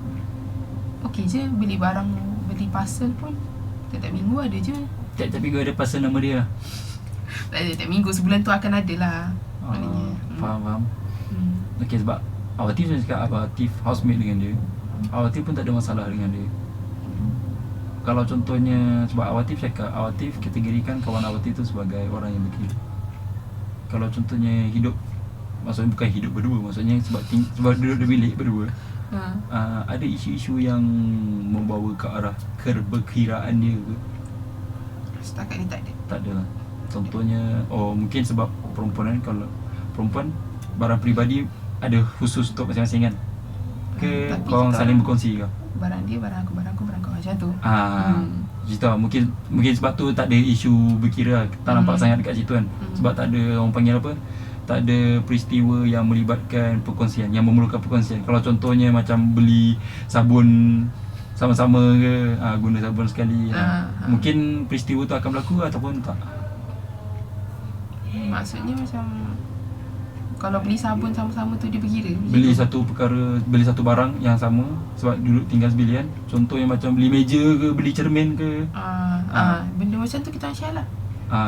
okey je. Beli barang, beli parcel pun tiap-tiap minggu ada je. Tiap-tiap minggu ada pasal nama dia lah. Tak ada tiap minggu, sebulan tu akan ada lah. Maknanya Faham. Okay, sebab Awati macam cakap Awati housemate dengan dia, Awati pun tak ada masalah dengan dia. Kalau contohnya, sebab Awati cakap Awati kategorikan kawan Awati tu sebagai orang yang berkira. Kalau contohnya hidup, maksudnya bukan hidup berdua, maksudnya sebab duduk di bilik berdua, ada isu-isu yang membawa ke arah keberkiraan dia ke? setakat ni tak ada. Tak ada lah. Contohnya, mungkin sebab perempuan kan, kalau perempuan barang peribadi ada khusus untuk masing-masing kan? Ke Tapi korang kita saling berkongsi ke? barang dia, barang aku, barang kau macam tu. Gitu lah. Mungkin sebab tu tak ada isu berkira lah. Tak nampak sangat dekat situ kan. Sebab tak ada, orang panggil apa, tak ada peristiwa yang melibatkan perkongsian, yang memerlukan perkongsian. Kalau contohnya macam beli sabun sama-sama ke, guna sabun sekali, mungkin peristiwa tu akan berlaku ataupun tak. Maksudnya macam kalau beli sabun sama-sama tu dia berkira. Beli satu perkara, beli satu barang yang sama sebab duduk tinggal sebilian. Contohnya macam beli meja ke, beli cermin ke. Benda macam tu kita orang share lah.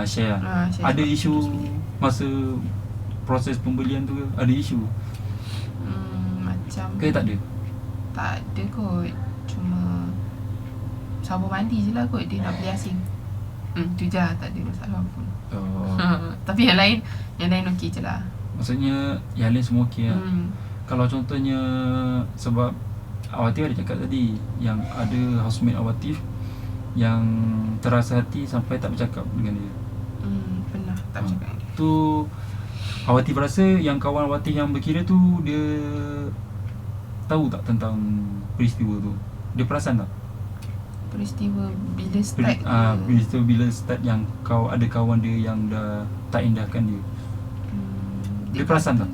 Share. Share Ada sebab isu terus beli. masa proses pembelian tu ke? Ada isu Macam ke tak ada? tak ada kot. Cuma sabun mandi je lah kot dia nak beli asing. Tu je lah, tak ada masalah pun. Tapi yang lain okey je lah. Maksudnya yang lain semua okey lah. Kalau contohnya, sebab Awati ada cakap tadi yang ada housemate Awati yang terasa hati sampai tak bercakap dengan dia. Pernah tak bercakap dengan dia. Tu Awati berasa yang kawan Awati yang berkira tu dia tahu tak tentang peristiwa tu? Dia perasan tak? Peristiwa bila start Peristiwa bila start yang kau ada kawan dia yang dah tak indahkan dia. Dia perasan tak?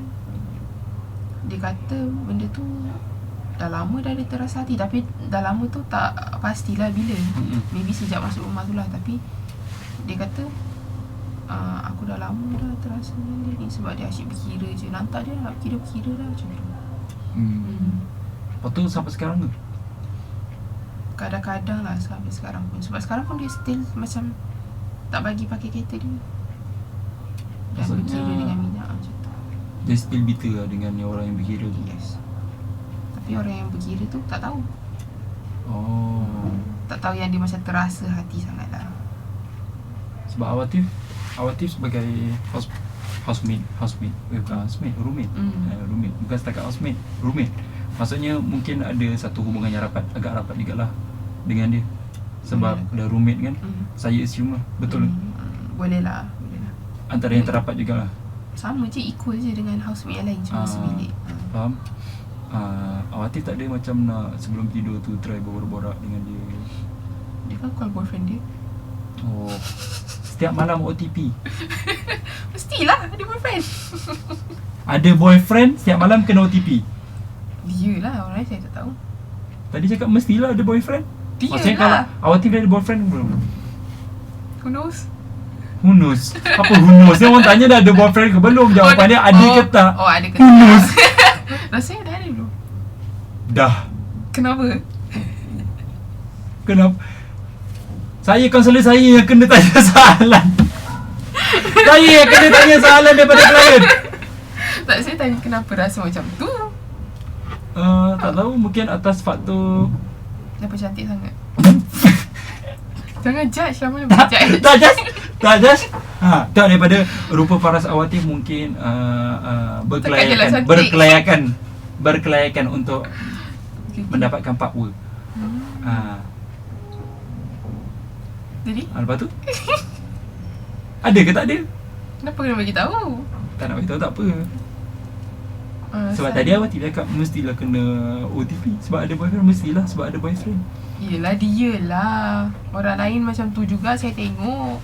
Dia kata benda tu dah lama dah dia terasa hati. Tapi dah lama tu tak pastilah bila. Maybe sejak masuk rumah tu lah. Tapi dia kata aku dah lama dah terasa dengan dia ni sebab dia asyik berkira je. Nanti dia nak berkira-berkira lah macam tu. Lepas tu sampai sekarang ke? kadang-kadang lah sampai sekarang pun. Sebab sekarang pun dia still macam tak bagi pakai kereta dia. Dan Maksudnya- berkira dengan minyak macam tu. Dia still bitter lah dengan yang orang yang berkira tu. Yes. Tapi orang yang berkira tu tak tahu. Oh. Tak tahu yang dia macam terasa hati sangat lah. Sebab Awatif sebagai housemate, bukan housemate, roommate. Roommate, bukan setakat housemate, roommate. Maksudnya mungkin ada satu hubungan yang rapat, agak rapat juga lah dengan dia. Sebab dah roommate kan. Saya assume lah, betul. Boleh lah. Antara yang terrapat jugalah. Sama je, equal je dengan housemate yang lain, cuma sebilik. Faham? Awatif tak ada macam nak sebelum tidur tu try borak-borak dengan dia. Dia kan call boyfriend dia. Oh. Setiap malam OTP. Mestilah ada boyfriend. Ada boyfriend setiap malam kena OTP. Dia lah, orang lain saya tak tahu. Tadi cakap mestilah ada boyfriend. Dia Maksudnya lah. kalau Awatif dah ada boyfriend belum? Who knows? Who knows? Apa who knows? Dia orang tanya dah ada boyfriend ke belum? Jawapan dia ada ke tak? Oh, ada ke Who knows? Rasanya dah ada belum? Dah. Kenapa? Kenapa? Saya kaunselor saya yang kena tanya soalan. Saya yang kena tanya soalan daripada klien. Tak, saya tanya kenapa rasa macam tu. Tak tahu, mungkin atas faktor Kenapa cantik sangat? Jangan judge lah, mana boleh judge. tak just tak daripada rupa paras Awatif mungkin Cakap je lah cantik. berkelayakan untuk Okay. mendapatkan power. Jadi, Lepas tu ada ke tak ada? kenapa kena bagi tahu? Tak nak beritahu tak apa. Sebab tadi Awatif cakap mestilah kena OTP. Sebab ada boyfriend, mestilah sebab ada boyfriend. Yelah, dia lah. Orang lain macam tu juga saya tengok.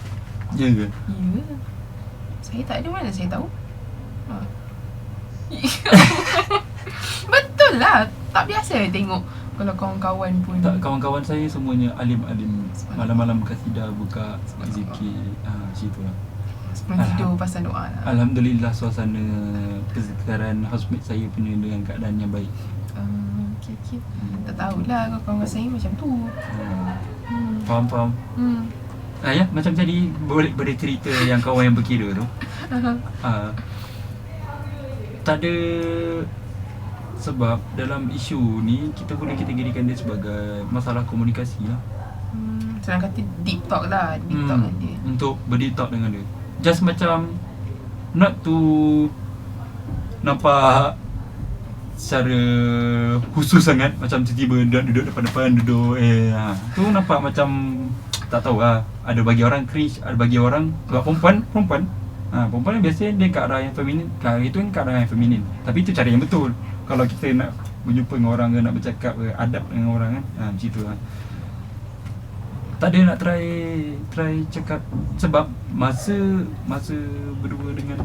Ya ke? Ya. Saya tak ada, mana saya tahu. Betul lah. Tak biasa tengok kalau kawan-kawan pun. Tak, kawan-kawan saya semuanya alim-alim. Malam-malam kasidah buka zikir. Situ lah. Sebelum tidur pasal doa lah. Alhamdulillah suasana persekitaran housemate saya punya dengan keadaan yang baik. Okay. Tak tahulah kalau kawan saya macam tu. Faham. Ya, macam tadi boleh cerita yang kawan yang berkira tu. Tak ada. Sebab dalam isu ni kita boleh kategorikan dia sebagai masalah komunikasi lah. Senang kata deep talk lah. Deep talk dengan dia. Untuk berdeep talk dengan dia. Just macam not to nampak secara khusus sangat, macam tiba-tiba duduk depan-depan, tu nampak macam tak tahu lah. Ada bagi orang cringe, ada bagi orang sebab perempuan perempuan biasa dia ke arah yang feminin, itu kan ke arah yang feminin. Tapi itu cara yang betul. Kalau kita nak berjumpa dengan orang ke, nak bercakap ke, adab dengan orang kan, macam tu lah. Tak ada nak try cakap. Sebab masa berdua dengan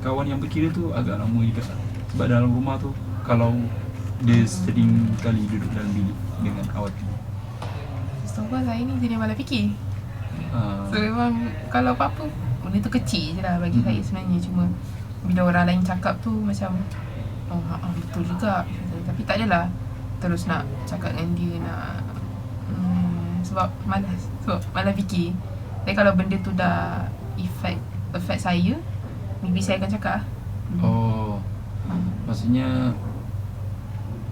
kawan yang berkira tu agak lama juga. Sebab dalam rumah tu, kalau dia sering kali duduk dalam bilik dengan Awatif. Sebab saya ni jadi malah fikir. So memang kalau apa-apa benda tu kecil je lah bagi saya sebenarnya. Cuma bila orang lain cakap tu macam betul juga. Tapi tak adalah terus nak cakap dengan dia, nak sebab malas. Sebab malas fikir. Tapi kalau benda tu dah affect saya, maybe saya akan cakap lah. Maksudnya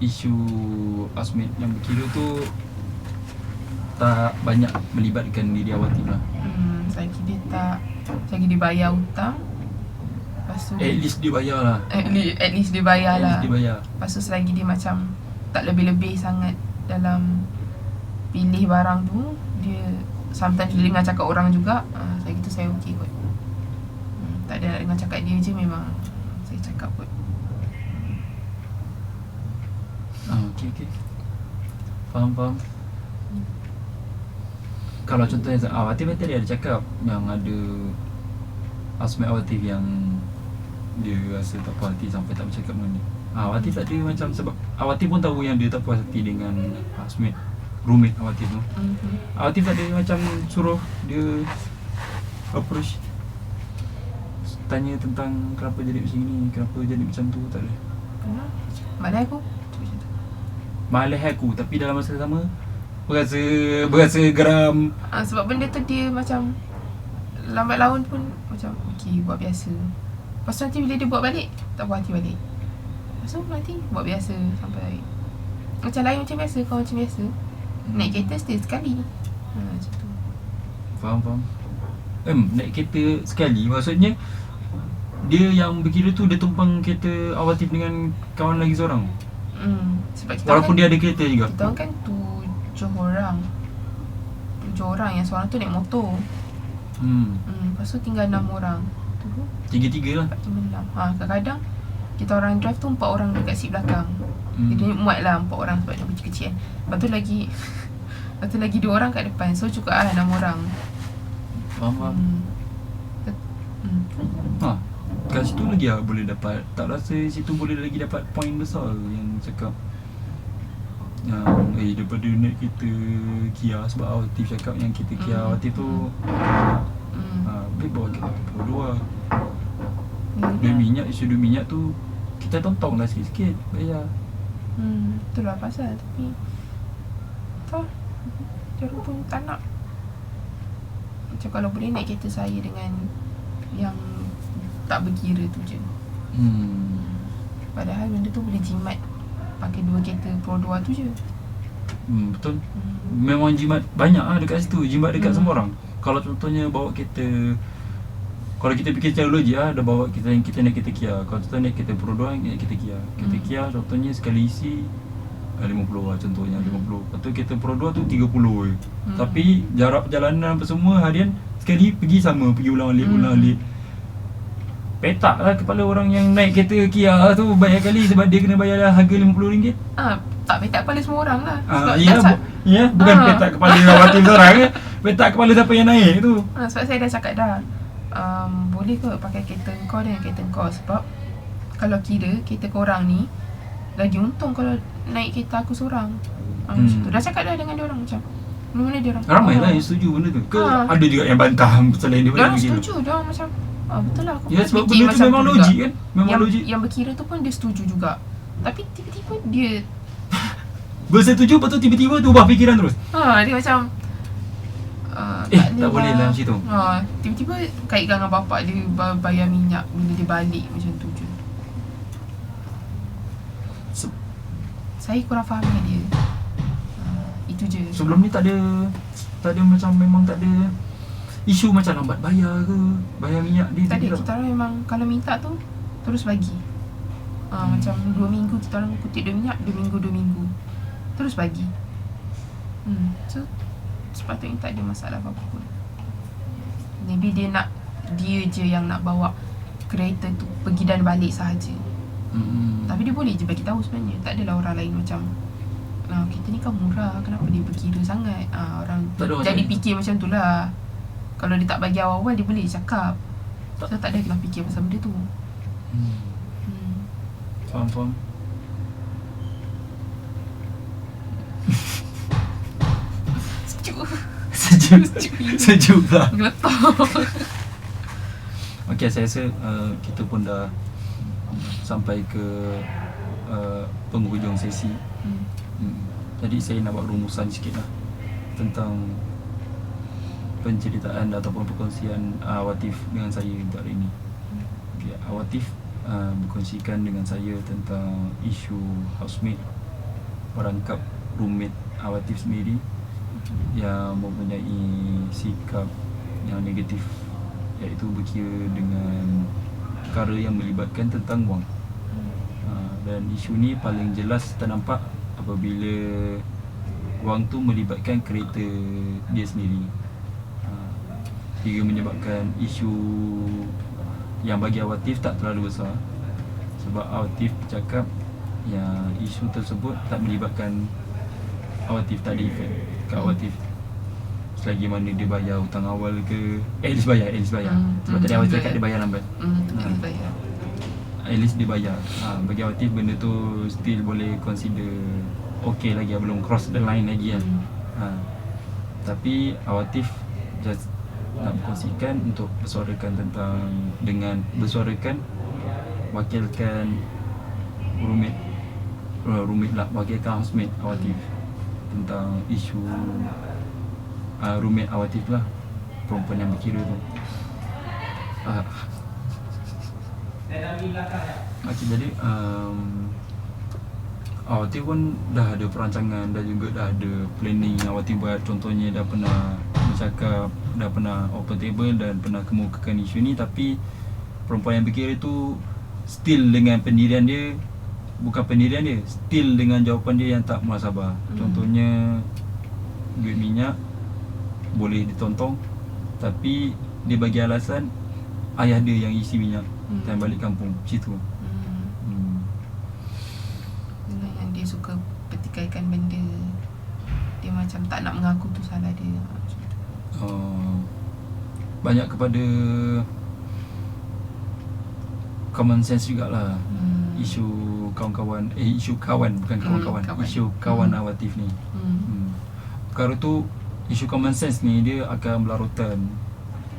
isu housemate yang berkira tu tak banyak melibatkan diri Awatif lah. Selagi dia tak, selagi dia bayar hutang, lepas tu At least dia bayar lah. At least dia bayar lah. Dia bayar. Lepas tu selagi dia macam tak lebih-lebih sangat dalam pilih barang tu, dia sometimes dia dengar cakap orang juga, saya gitu saya okey kot. Tak ada nak dengar cakap dia je, memang saya cakap kot. Okay. Faham. Kalau contohnya Awatif tadi ada cakap yang ada housemate Awatif yang dia rasa tak puas hati sampai tak bercakap dengan dia. Awatif tak ada macam, sebab Awatif pun tahu yang dia tak puas hati dengan housemate, roommate Awatif tu. Awatif tak ada macam suruh dia approach, tanya tentang kenapa jadi macam ni, kenapa jadi macam tu, tak ada. Malah aku Malah aku, tapi dalam masa sama berasa geram. Sebab benda tu dia macam lambat laun pun macam okay, buat biasa. Lepas tu nanti bila dia buat balik, tak buat hati balik. Lepas tu nanti buat biasa sampai macam lain macam biasa, kau macam biasa. Naik kereta stay sekali. Macam tu. Faham. Naik kereta sekali maksudnya dia yang berkira tu dia tumpang kereta Awatif dengan kawan lagi seorang. Sebab kita Walaupun kan, dia ada kereta juga. kita orang kan 7 orang. 7 orang, yang seorang tu naik motor. Lepas tu tinggal 6 orang. Tu 3-3 lah. 4, 5, 6. Kadang-kadang kita orang drive tu 4 orang dekat seat belakang. Jadi muat lah 4 orang sebab dia kecil-kecil kan. Lepas tu lagi 2 orang kat depan. So cukup lah 6 orang. Faham. Kat situ lagi lah boleh dapat. Tak rasa situ boleh lagi dapat point besar yang cakap daripada naik kereta Kia. Sebab Awatif cakap yang kereta Kia Awatif tu baik bawa kereta Pro 2. Duit minyak, isu duit minyak tu kita tontong lah sikit-sikit bayar. Itulah pasal. Tapi tahu dia pun tak nak. Macam kalau boleh naik kereta saya dengan yang tak berkira tu je. Padahal benda tu boleh jimat pakai 2 kereta Pro 2 tu je. Betul. Memang jimat banyak lah dekat situ. Jimat dekat semua orang. Kalau contohnya bawa kereta, kalau kita fikir secara logik dah bawa kita naik kereta Kia. Kalau contohnya naik kereta Pro 2 naik kereta Kia. Kereta Kia contohnya sekali isi 50 lah contohnya 50. Lepas tu kereta Pro 2 tu 30 je. Tapi jarak perjalanan apa semua harian sekali pergi sama, pergi ulang-alik. Petak lah kepala orang yang naik kereta Kia tu banyak kali sebab dia kena bayar harga RM50. Tak petak kepala semua orang lah. Bukan petak kepala Awatif seorang ke. Petak kepala siapa yang naik tu. Sebab saya dah cakap dah, boleh kot pakai kereta kau dengan kereta kau. Sebab kalau kira kereta korang ni lagi untung kalau naik kereta aku seorang. Macam tu. Dah cakap dah dengan diorang macam mana dia orang. Ramai lah yang setuju benda tu. Ke ada juga yang bantah selain dia diorang setuju. Diorang macam betul lah, aku sebab fikir benda tu memang logik kan. Memang logik. Yang berkira tu pun dia setuju juga. Tapi tiba-tiba dia bersetuju, lepas tu tiba-tiba tu ubah fikiran terus. Dia macam tak boleh lah macam tu. Tiba-tiba kaitkan dengan bapak dia bayar minyak bila dia balik macam tu je. Saya kurang faham dengan dia. Itu je. Sebelum ni tak ada macam memang tak ada isu macam lambat bayar ke, bayar minyak dia. Tak ada. Kita orang memang kalau minta tu terus bagi. Macam 2 minggu kita orang kutip duit minyak, 2 minggu terus bagi. So sepatutnya tak ada masalah apa-apa pun. Maybe dia je yang nak bawa kereta tu pergi dan balik sahaja. Tapi dia boleh je bagi tahu sebenarnya. Tak adalah orang lain macam kereta ni kan murah, kenapa dia berkira sangat. Orang jadi fikir macam tu lah. Kalau dia tak bagi awal-awal, dia boleh cakap. So tak ada kena fikir pasal benda tu. Faham. Sejuk lah. Geletar. Okay, saya rasa kita pun dah sampai ke penghujung sesi. Jadi saya nak buat rumusan sikit lah tentang penceritaan ataupun perkongsian Awatif dengan saya untuk hari ini. Okay, Awatif berkongsikan dengan saya tentang isu housemate, perangkap roommate Awatif sendiri yang mempunyai sikap yang negatif, iaitu berkira dengan perkara yang melibatkan tentang wang. Dan isu ni paling jelas ternampak apabila wang tu melibatkan kereta dia sendiri, hingga menyebabkan isu yang bagi Awatif tak terlalu besar. Sebab Awatif cakap yang isu tersebut tak melibatkan Awatif, tak ada efek kat Awatif selagi mana dia bayar hutang awal ke. At least bayar. Sebab tadi Awatif cakap dia bayar lambat. Bayar. At least dia bayar. Bagi Awatif benda tu still boleh consider okay lagi, belum cross the line lagi kan. Tapi Awatif just nak berkongsikan untuk bersuarakan wakilkan roommate lah, wakilkan housemate Awatif tentang isu roommate Awatif lah, perempuan yang berkira tu. Okay, jadi Awatif pun dah ada perancangan dan juga dah ada planning yang Awatif buat. Contohnya dah pernah bercakap, dah pernah open table dan pernah kemukakan isu ni. Tapi perempuan yang berkira tu still dengan pendirian dia, bukan pendirian dia, still dengan jawapan dia yang tak muhasabah. Contohnya duit minyak boleh ditontong, tapi dia bagi alasan ayah dia yang isi minyak dan balik kampung macam tu. Yang dia suka petikaikan benda, dia macam tak nak mengaku tu salah dia. Banyak kepada common sense jugalah. Isu kawan-kawan, isu kawan bukan kawan-kawan, isu kawan Awatif ni. Perkara tu, isu common sense ni dia akan berlarutan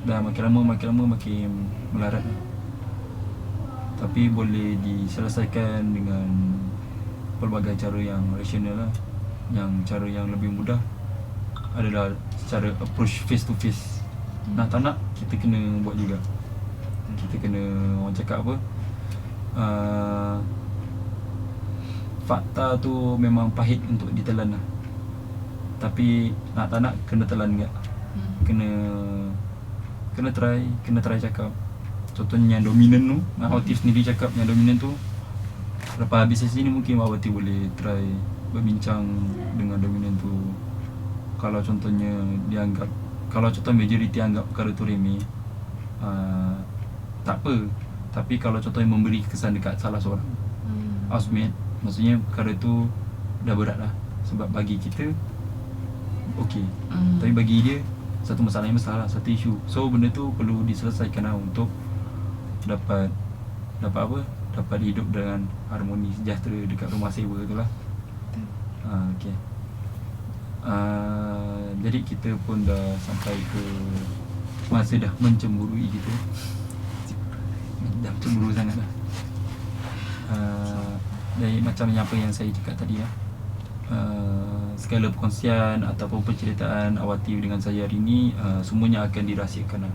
dan makin lama makin melarat. Tapi boleh diselesaikan dengan pelbagai cara yang rasional lah. Yang cara yang lebih mudah adalah secara approach face to face. Nak tak nak, kita kena buat juga. Kita kena, orang cakap apa, fakta tu memang pahit untuk ditelan lah. Tapi nak tak nak, kena telan juga. Kena try cakap. Contohnya yang dominan tu, Awatif sendiri cakap yang dominan tu, lepas habis sesi ni mungkin Awatif boleh try berbincang dengan dominan tu. Kalau contohnya dianggap, kalau contoh majoriti anggap perkara tu remeh, tak apa. Tapi kalau contohnya memberi kesan dekat salah seorang housemate, maksudnya perkara tu dah berat lah. Sebab bagi kita okey, tapi bagi dia satu masalah yang besar lah, satu isu. So benda tu perlu diselesaikan lah untuk dapat apa? Dapat hidup dengan harmoni sejahtera dekat rumah sewa tu lah. Okay. Jadi kita pun dah sampai ke masa dah mencemburui kita. Dah cemburu sangat lah. Dari macam apa yang saya cakap tadi lah, segala perkongsian ataupun penceritaan Awatif dengan saya hari ni, semuanya akan dirahsiakan lah.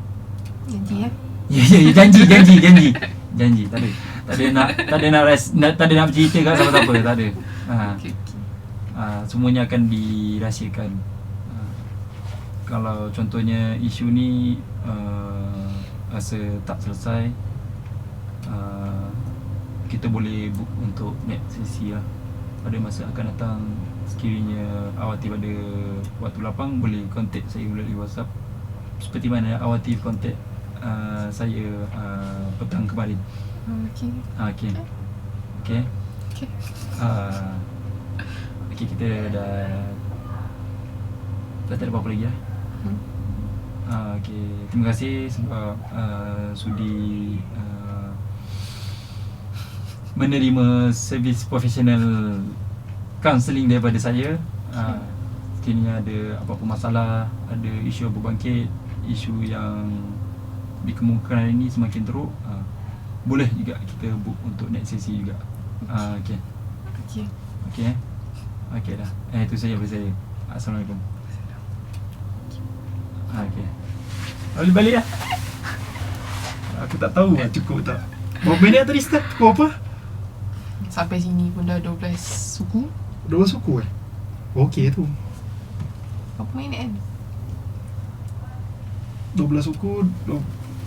Janji ya? Ya, janji. Tak ada nak bercerita kat siapa-siapa, tak ada. Okay. Semuanya akan dirahsiakan. Kalau contohnya isu ni rasa tak selesai, kita boleh book untuk next sesi lah. Pada masa akan datang, sekiranya Awatif ada waktu lapang, boleh contact saya melalui WhatsApp, seperti mana Awatif contact saya petang kemarin. Okay. Okay, kita dah tak ada apa-apa lagi lah. Okay, terima kasih sebab sudi menerima servis profesional counselling daripada saya. Sekiranya ada apa-apa masalah, ada isu yang berbangkit, isu yang dikemukakan hari ini semakin teruk, boleh juga kita book untuk next sesi juga. Okay dah. Itu saja dari saya. Assalamualaikum. Okay, balik lah. Aku tak tahu lah cukup tak. Berapa minit tadi start? Pukul apa? Sampai sini pun dah 12 suku. 12 suku Okey tu. Berapa minit kan? 12 suku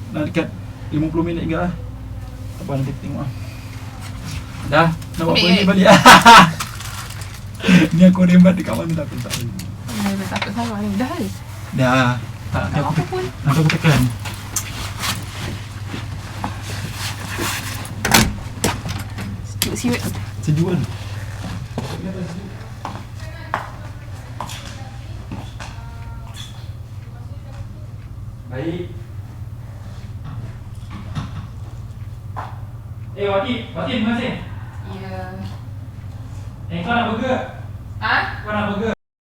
dah dekat 50 minit ke lah. Tak apa, nanti tengok lah. Dah, nak buat apa ni balik lah. Ni aku rembat dekat mana tak aku tak tahu. Dah takut sama ni. Dah ke? Dah. Tak apa pun. Nanti aku tekan. Sejuk kan? Baik. Wati, terima kasih. Ya. Kau nak burger? Ha? Kau nak burger?